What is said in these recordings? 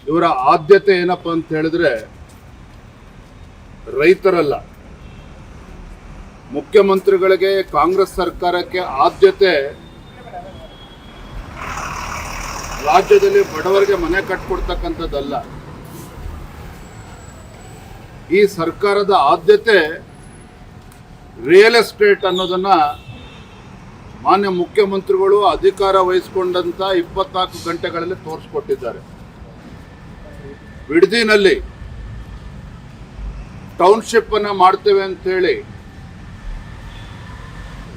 ಇವರ ಆದ್ಯತೆ ಏನಪ್ಪ ಅಂತ ಹೇಳಿದ್ರೆ ರೈತರಲ್ಲ. ಮುಖ್ಯಮಂತ್ರಿಗಳಿಗೆ, ಕಾಂಗ್ರೆಸ್ ಸರ್ಕಾರಕ್ಕೆ ಆದ್ಯತೆ ರಾಜ್ಯದಲ್ಲಿ ಬಡವರಿಗೆ ಮನೆ ಕಟ್ಕೊಡ್ತಕ್ಕಂಥದ್ದಲ್ಲ. ಈ ಸರ್ಕಾರದ ಆದ್ಯತೆ ರಿಯಲ್ ಎಸ್ಟೇಟ್ ಅನ್ನೋದನ್ನ ಮಾನ್ಯ ಮುಖ್ಯಮಂತ್ರಿಗಳು ಅಧಿಕಾರ ವಹಿಸಿಕೊಂಡಂತ 24 ಗಂಟೆಗಳಲ್ಲಿ ತೋರಿಸ್ಕೊಟ್ಟಿದ್ದಾರೆ. ಬಿಡದಿನಲ್ಲಿ ಟೌನ್ಶಿಪ್ ಅನ್ನ ಮಾಡ್ತೇವೆ ಅಂತೇಳಿ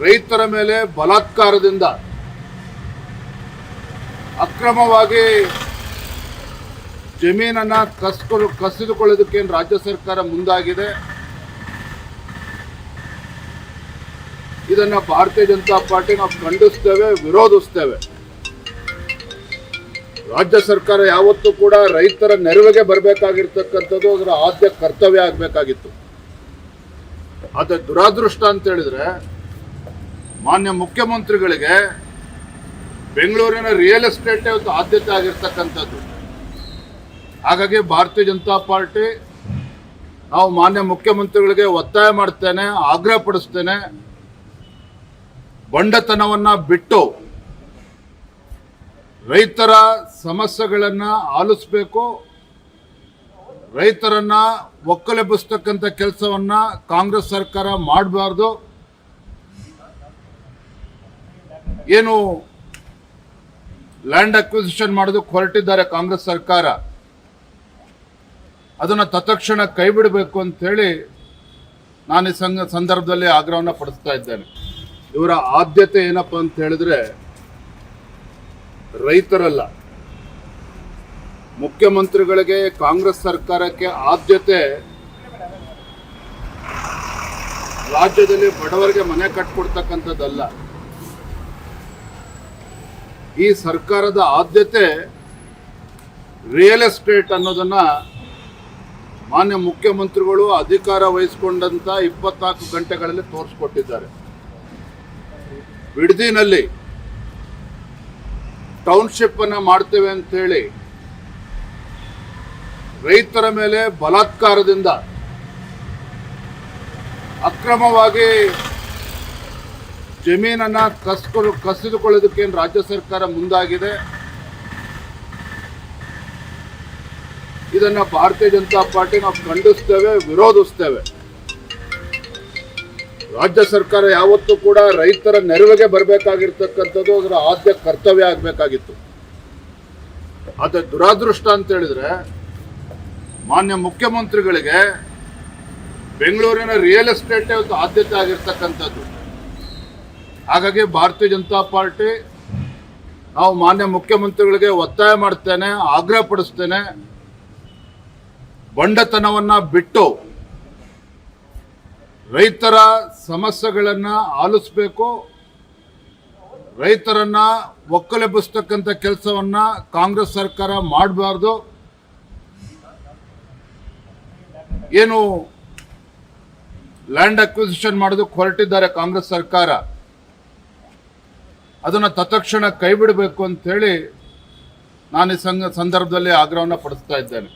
ರೈತರ ಮೇಲೆ ಬಲಾತ್ಕಾರದಿಂದ ಅಕ್ರಮವಾಗಿ ಜಮೀನನ್ನ ಕಸಿದುಕೊಳ್ಳೋದಕ್ಕೆ ರಾಜ್ಯ ಸರ್ಕಾರ ಮುಂದಾಗಿದೆ. ಇದನ್ನ ಭಾರತೀಯ ಜನತಾ ಪಾರ್ಟಿ ನಾವು ಖಂಡಿಸ್ತೇವೆ, ವಿರೋಧಿಸ್ತೇವೆ. ರಾಜ್ಯ ಸರ್ಕಾರ ಯಾವತ್ತೂ ಕೂಡ ರೈತರ ನೆರವಿಗೆ ಬರಬೇಕಾಗಿರ್ತಕ್ಕಂಥದ್ದು ಅದರ ಆದ್ಯ ಕರ್ತವ್ಯ ಆಗಬೇಕಾಗಿತ್ತು. ಆದರೆ ದುರಾದೃಷ್ಟ ಅಂತ ಹೇಳಿದ್ರೆ ಮಾನ್ಯ ಮುಖ್ಯಮಂತ್ರಿಗಳಿಗೆ ಬೆಂಗಳೂರಿನ ರಿಯಲ್ ಎಸ್ಟೇಟ್ ಒಂದು ಆದ್ಯತೆ ಆಗಿರ್ತಕ್ಕಂಥದ್ದು. ಹಾಗಾಗಿ ಭಾರತೀಯ ಜನತಾ ಪಾರ್ಟಿ ನಾವು ಮಾನ್ಯ ಮುಖ್ಯಮಂತ್ರಿಗಳಿಗೆ ಒತ್ತಾಯ ಮಾಡ್ತೇನೆ, ಆಗ್ರಹ ಪಡಿಸ್ತೇನೆ, ಬಂಡತನವನ್ನ ಬಿಟ್ಟು ರೈತರ ಸಮಸ್ಯೆಗಳನ್ನ ಆಲಿಸಬೇಕು. ರೈತರನ್ನ ಒಕ್ಕಲೆಬ್ಬಿಸ್ತಕ್ಕಂಥ ಕೆಲಸವನ್ನ ಕಾಂಗ್ರೆಸ್ ಸರ್ಕಾರ ಮಾಡಬಾರ್ದು. ಏನು ಲ್ಯಾಂಡ್ ಅಕ್ವಿಸಿಷನ್ ಮಾಡೋದಕ್ಕೆ ಹೊರಟಿದ್ದಾರೆ ಕಾಂಗ್ರೆಸ್ ಸರ್ಕಾರ, ಅದನ್ನು ತತ್ಕ್ಷಣ ಕೈ ಬಿಡಬೇಕು ಅಂತ ಹೇಳಿ ನಾನು ಈ ಸಂದರ್ಭದಲ್ಲಿ ಆಗ್ರಹವನ್ನು ಪಡಿಸ್ತಾ ಇದ್ದೇನೆ. ಇವರ ಆದ್ಯತೆ ಏನಪ್ಪ ಅಂತ ಹೇಳಿದ್ರೆ ರೈತರಲ್ಲ. ಮುಖ್ಯಮಂತ್ರಿಗಳಿಗೆ, ಕಾಂಗ್ರೆಸ್ ಸರ್ಕಾರಕ್ಕೆ ಆದ್ಯತೆ ರಾಜ್ಯದಲ್ಲಿ ಬಡವರಿಗೆ ಮನೆ ಕಟ್ಕೊಡ್ತಕ್ಕಂಥದ್ದಲ್ಲ. ಈ ಸರ್ಕಾರದ ಆದ್ಯತೆ ರಿಯಲ್ ಎಸ್ಟೇಟ್ ಅನ್ನೋದನ್ನ ಮಾನ್ಯ ಮುಖ್ಯಮಂತ್ರಿಗಳು ಅಧಿಕಾರ ವಹಿಸಿಕೊಂಡಂತ 24 ಗಂಟೆಗಳಲ್ಲಿ ತೋರಿಸ್ಕೊಟ್ಟಿದ್ದಾರೆ. ಬಿಡದಿನಲ್ಲಿ ಟೌನ್ಶಿಪ್ ಅನ್ನ ಮಾಡ್ತೇವೆ ಅಂತೇಳಿ ರೈತರ ಮೇಲೆ ಬಲಾತ್ಕಾರದಿಂದ ಅಕ್ರಮವಾಗಿ ಜಮೀನನ್ನ ಕಸಿದುಕೊಳ್ಳೋದಕ್ಕೆ ರಾಜ್ಯ ಸರ್ಕಾರ ಮುಂದಾಗಿದೆ. ಇದನ್ನ ಭಾರತೀಯ ಜನತಾ ಪಾರ್ಟಿ ನಾವು ಖಂಡಿಸ್ತೇವೆ, ವಿರೋಧಿಸ್ತೇವೆ. ರಾಜ್ಯ ಸರ್ಕಾರ ಯಾವತ್ತೂ ಕೂಡ ರೈತರ ನೆರವಿಗೆ ಬರಬೇಕಾಗಿರ್ತಕ್ಕಂಥದ್ದು ಅದರ ಆದ್ಯ ಕರ್ತವ್ಯ ಆಗಬೇಕಾಗಿತ್ತು. ಆದರೆ ದುರಾದೃಷ್ಟ ಅಂತ ಹೇಳಿದ್ರೆ ಮಾನ್ಯ ಮುಖ್ಯಮಂತ್ರಿಗಳಿಗೆ ಬೆಂಗಳೂರಿನ ರಿಯಲ್ ಎಸ್ಟೇಟ್ ಒಂದು ಆದ್ಯತೆ ಆಗಿರ್ತಕ್ಕಂಥದ್ದು. ಹಾಗಾಗಿ ಭಾರತೀಯ ಜನತಾ ಪಾರ್ಟಿ ನಾವು ಮಾನ್ಯ ಮುಖ್ಯಮಂತ್ರಿಗಳಿಗೆ ಒತ್ತಾಯ ಮಾಡ್ತೇನೆ, ಆಗ್ರಹ ಪಡಿಸ್ತೇನೆ, ಬಂಡತನವನ್ನ ಬಿಟ್ಟು ರೈತರ ಸಮಸ್ಯೆಗಳನ್ನ ಆಲಿಸಬೇಕು. ರೈತರನ್ನ ಒಕ್ಕಲೆಬ್ಬಿಸ್ತಕ್ಕಂಥ ಕೆಲಸವನ್ನ ಕಾಂಗ್ರೆಸ್ ಸರ್ಕಾರ ಮಾಡಬಾರ್ದು. ಏನು ಲ್ಯಾಂಡ್ ಅಕ್ವಿಸಿಷನ್ ಮಾಡೋದಕ್ಕೆ ಹೊರಟಿದ್ದಾರೆ ಕಾಂಗ್ರೆಸ್ ಸರ್ಕಾರ, ಅದನ್ನು ತತ್ಕ್ಷಣ ಕೈ ಬಿಡಬೇಕು ಅಂತ ಹೇಳಿ ನಾನು ಈ ಸಂದರ್ಭದಲ್ಲಿ ಆಗ್ರಹವನ್ನು ಪಡಿಸ್ತಾ ಇದ್ದೇನೆ.